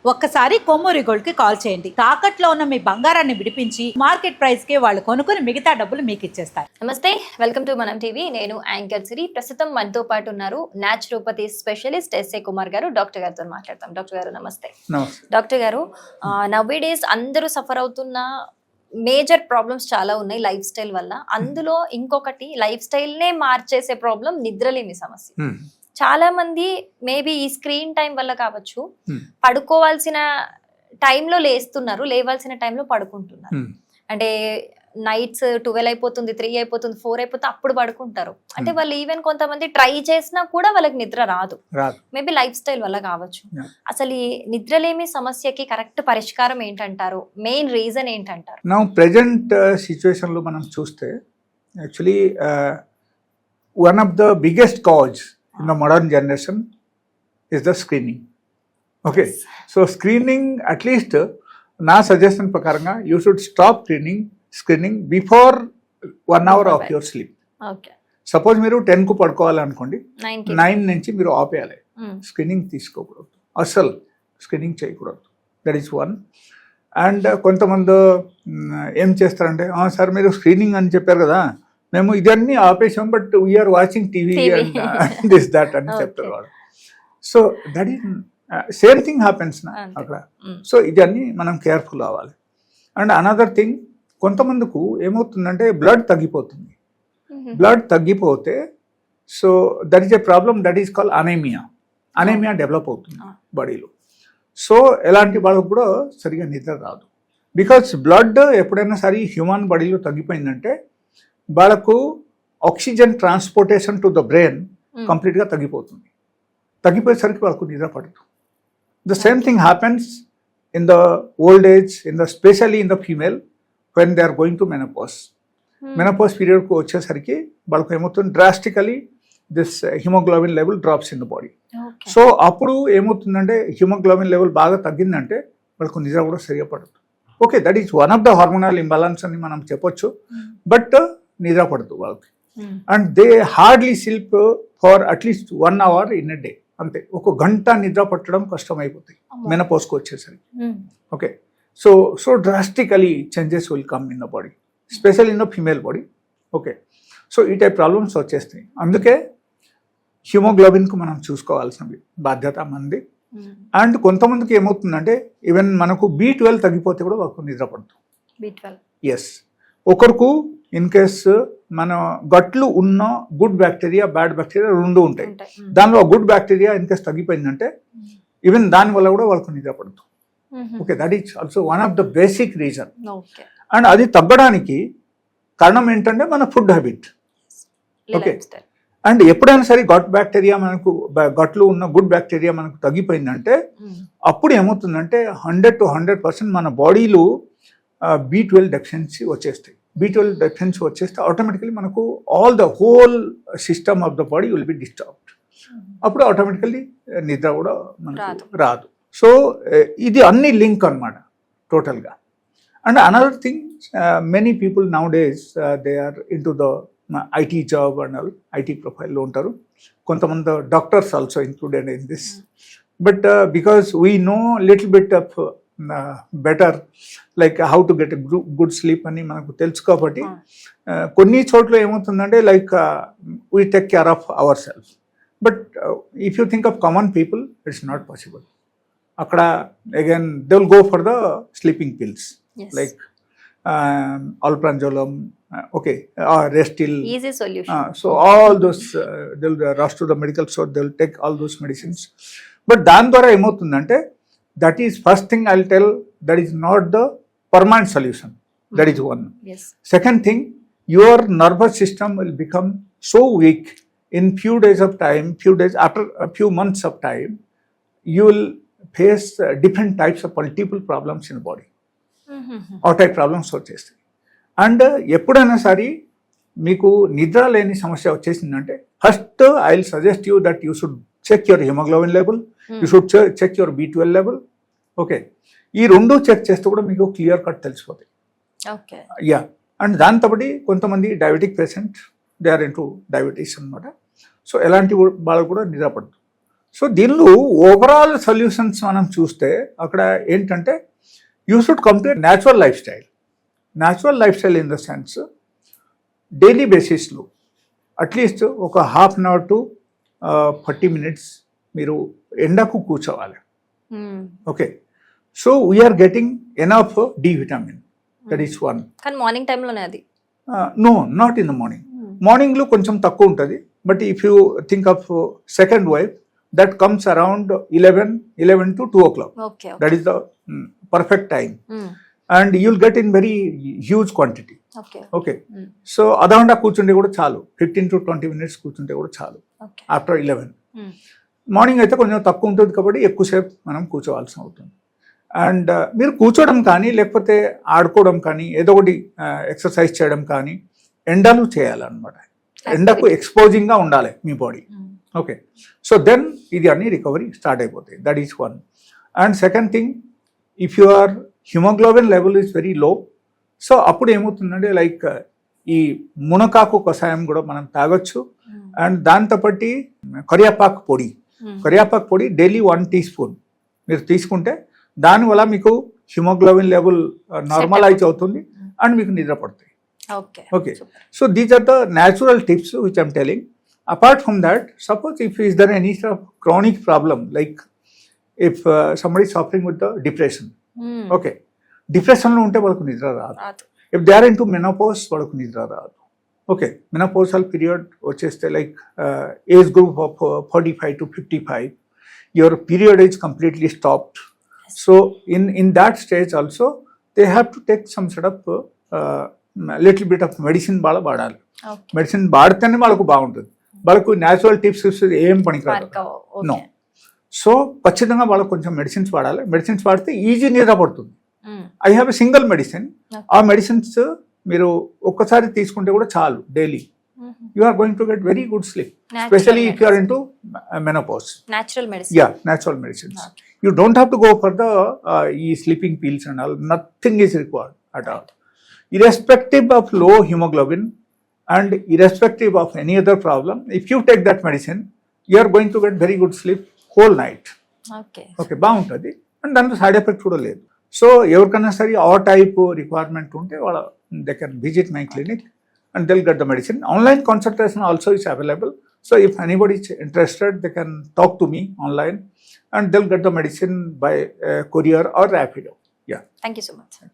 ఒక్కసారి కొమ్మూరి గోల్డ్ కి కాల్ చేయండి. తాకట్లో ఉన్న మీ బంగారాన్ని విడిపించి మార్కెట్ ప్రైస్ కి వాళ్ళు కొనుక్కుని మిగతా డబ్బులు మీకు ఇచ్చేస్తారు. నమస్తే, వెల్కమ్ టు మనం టీవీ. నేను యాంకర్ సిరి. ప్రస్తుతం మనతో పాటు ఉన్నారు న్యాచురోపతి స్పెషలిస్ట్ ఎస్ఏ కుమార్ గారు. డాక్టర్ గారితో మాట్లాడతాం. డాక్టర్ గారు నమస్తే. డాక్టర్ గారు, నవ్ డేస్ అందరూ సఫర్ అవుతున్న మేజర్ ప్రాబ్లమ్స్ చాలా ఉన్నాయి లైఫ్ స్టైల్ వల్ల. అందులో ఇంకొకటి లైఫ్ స్టైల్ నే మార్చేసే ప్రాబ్లం నిద్రలేమి సమస్య. చాలా మంది మేబీ ఈ స్క్రీన్ టైం వల్ల కావచ్చు, పడుకోవాల్సిన టైంలో లేస్తున్నారు, లేవాల్సిన టైంలో పడుకుంటున్నారు. అంటే నైట్స్ 12 అయిపోతుంది, 3 అయిపోతుంది, 4 అయిపోతుంది, అప్పుడు పడుకుంటారు. అంటే వాళ్ళు ఈవెన్ కొంతమంది ట్రై చేసినా కూడా వాళ్ళకి నిద్ర రాదు. మేబీ లైఫ్ స్టైల్ వల్ల కావచ్చు. అసలు ఈ నిద్రలేమి సమస్యకి కరెక్ట్ పరిష్కారం ఏంటంటారు? మెయిన్ రీజన్ ఏంటంటారు? నా ప్రెజెంట్ సిచ్యువేషన్ లో మనం చూస్తే actually one of the biggest cause in the modern generation is the screening. Okay, so screening, at least na suggestion prakaranga you should stop screening before 1 hour of your sleep. Okay, suppose మీరు 10 కు పడుకోవాలి అనుకోండి, 9 నుంచి మీరు ఆపేయాలి. Screening తీసుకోకూడదు, అసలు screening చేయకూడదు. That is one. అండ్ కొంతమంది ఏం చేస్తారంటే, సార్ మీరు స్క్రీనింగ్ అని చెప్పారు కదా, మేము ఇదన్నీ ఆపేసాం, but we're watching TV and this that అని చెప్తారు వాళ్ళు. So that is same thing happens నా అక్కడ. సో ఇదన్నీ మనం కేర్ఫుల్ అవ్వాలి. అండ్ అనదర్ థింగ్, కొంతమందికి ఏమవుతుందంటే బ్లడ్ తగ్గిపోతుంది. బ్లడ్ తగ్గిపోతే so that is a problem, that is call anaemia develop అవుతుంది బాడీలో. సో ఎలాంటి వాళ్ళకు కూడా సరిగా నిద్ర రాదు. బికాస్ బ్లడ్ ఎప్పుడైనా సరే హ్యూమన్ బాడీలో తగ్గిపోయిందంటే వాళ్ళకు oxygen transportation to the brain కంప్లీట్గా తగ్గిపోతుంది. తగ్గిపోయేసరికి వాళ్ళకు నిద్ర పడదు. The same thing happens in the old age, specially in the female when they are going to menopause. Menopause పీరియడ్కు వచ్చేసరికి వాళ్ళకు ఏమవుతుంది, drastically this haemoglobin level drops in the body. So అప్పుడు ఏమవుతుందంటే హిమోగ్లోబిన్ లెవెల్ బాగా తగ్గిందంటే వాళ్ళకు నిద్ర కూడా సరిగా పడదు. Okay, that is one of the hormonal imbalance అని మనం చెప్పొచ్చు, బట్ నిద్ర పడదు వాళ్ళకి. And they hardly sleep for at least 1 hour in a day. అంతే, 1 గంట నిద్ర పట్టడం కష్టం అయిపోతాయి మెనోపాజ్కి వచ్చేసరికి. Okay, so drastically changes will come in the body, special in the female body. Okay, so ఈ టైప్ ప్రాబ్లమ్స్ వచ్చేస్తాయి. అందుకే హిమోగ్లోబిన్కు మనం చూసుకోవాల్సిన బాధ్యత మంది. అండ్ కొంతమందికి ఏమవుతుందంటే ఈవెన్ మనకు B12 తగ్గిపోతే కూడా వాళ్ళకు నిద్ర పడదు. ఎస్, ఒకరికి ఇన్ కేస్ మన గట్లు ఉన్న గుడ్ బ్యాక్టీరియా, బ్యాడ్ బ్యాక్టీరియా రెండు ఉంటాయి. దానిలో గుడ్ బ్యాక్టీరియా ఇన్ కేస్ తగ్గిపోయిందంటే ఈవెన్ దాని వల్ల కూడా వాళ్ళకు నిద్ర పడదు. Okay, that is also one of the basic reason. And అది తగ్గడానికి కారణం ఏంటంటే మన ఫుడ్ హ్యాబిట్. ఓకే, అండ్ ఎప్పుడైనా సరే గట్ బ్యాక్టీరియా మనకు, గట్లు ఉన్న గుడ్ బ్యాక్టీరియా మనకు తగ్గిపోయిందంటే అప్పుడు ఏమవుతుందంటే 100 to 100% మన బాడీలో B12 డెఫిషియన్సీ వచ్చేస్తాయి. B12 డెఫిషియన్సీ వచ్చేస్తే ఆటోమేటికలీ మనకు all the whole system of the body will be disturbed. అప్పుడు ఆటోమేటికలీ నిద్ర కూడా మనకు రాదు. సో ఇది అన్ని లింక్ అనమాట టోటల్గా. And another thing, many people nowadays they are into the IT job and all, IT ప్రొఫైల్లో ఉంటారు. కొంతమంది doctors also included in this. But because we know little bit of better like how to get good sleep అని మనకు తెలుసు. కాబట్టి కొన్ని చోట్ల ఏమవుతుందంటే like we take care of our self. But if you think of common people, it's not possible. అక్కడ again they will go for the sleeping pills like alprazolam, okay, Restil, easy solution. So all those they'll rush to the medical store, they'll take all those medicines. But dan dwara emotundante, that is first thing I'll tell, that is not the permanent solution. That is one. Yes. Second thing, your nervous system will become so weak in few days of time, after a few months of time, you will face different types of multiple problems in the body. ఆ type problems వచ్చేస్తాయి. And ఎప్పుడైనా సరే మీకు నిద్ర లేని సమస్య వచ్చేసిందంటే first I will suggest you that you should check your haemoglobin level, you should check your B12 level. Okay, ఈ రెండు చెక్ చేస్తే కూడా మీకు క్లియర్ కట్ తెలిసిపోతాయి. యా, అండ్ దాంతోపాటు కొంతమంది diabetic patient, they are into diabetes అనమాట. సో ఎలాంటి వాళ్ళకు కూడా నిద్ర పడదు. సో దీనిలో ఓవరాల్ సొల్యూషన్స్ మనం చూస్తే అక్కడ ఏంటంటే you should complete natural life style in the sense daily బేసిస్లో అట్లీస్ట్ ఒక half an hour to 40 minutes మీరు ఎండకు కూర్చోవాలి. Okay, so we're getting enough D vitamin, that is one. కానీ మార్నింగ్ టైంలోనే అది నో, నాట్ ఇన్ ద మార్నింగ్లో కొంచెం తక్కువ ఉంటుంది. But if you think of second wife, that comes around 11 to 2 o'clock. Okay. That is the perfect time. And you'll get in very huge quantity. Okay. So adahanda కూర్చుంటే కూడా చాలు, 15 to 20 minutes కూర్చుంటే కూడా చాలు. ఆఫ్టర్ 11. మార్నింగ్ అయితే కొంచెం తక్కువ ఉంటుంది కాబట్టి ఎక్కువసేపు మనం కూర్చోవాల్సి అవుతుంది. అండ్ మీరు కూర్చోవడం కానీ లేకపోతే ఆడుకోవడం కానీ ఏదో ఒకటి ఎక్సర్సైజ్ చేయడం కానీ ఎండలు చేయాలన్నమాట. ఎండకు ఎక్స్పోజింగ్గా ఉండాలి మీ బాడీ. ఓకే, సో దెన్ ఇది అన్ని రికవరీ స్టార్ట్ అయిపోతాయి. That is one. And second thing, if your haemoglobin level is very low, so అప్పుడు ఏమవుతుందంటే లైక్ ఈ మునకాకు కషాయం కూడా మనం తాగొచ్చు. అండ్ దాంతోపాటు కరియాపాకు పొడి డైలీ 1 teaspoon మీరు తీసుకుంటే దానివల్ల మీకు హిమోగ్లోబిన్ లెవెల్ నార్మలైజ్ అవుతుంది అండ్ మీకు నిద్ర పడుతుంది. Okay, so these are the natural tips which I'm telling. Apart from that, suppose if is there any sort of chronic problem, like if somebody is suffering with the depression, okay, depression lo unte vadaku nidra raadu. If they are into menopause, vadaku nidra raadu. Okay, menopausal period vacheste like age group of 45 to 55, your period is completely stopped. So in that stage also they have to take some sort of little bit of medicine vaadali. Medicine vaadtene valaku baaguntundi. వాళ్ళకు natural tips ఏం పనికిరాదు. No, so ఖచ్చితంగా వాళ్ళకు కొంచెం medicines వాడాలి. Medicines వాడితే easy నిద్ర పడుతుంది. I have a single medicine. ఆ మెడిసిన్స్ మీరు ఒక్కసారి తీసుకుంటే కూడా చాలు. Daily you are going to get very good sleep, specially if you are into menopause. Natural medicines. You don't have to go for the ఈ sleeping pills and all. Nothing is required at all. Irrespective of low haemoglobin and irrespective of any other problem, if you take that medicine, you are going to get very good sleep whole night. Okay, బాగుంటుంది. And దాంట్లో side effect కూడా లేదు. So ఎవరికైనా సరే ఆ type requirement ఉంటే వాళ్ళ they can visit my clinic and they'll get the medicine. Online consultation also is available. So if anybody is interested, they can talk to me online and they'll get the medicine by courier or Rapido. Yeah. Thank you so much, sir.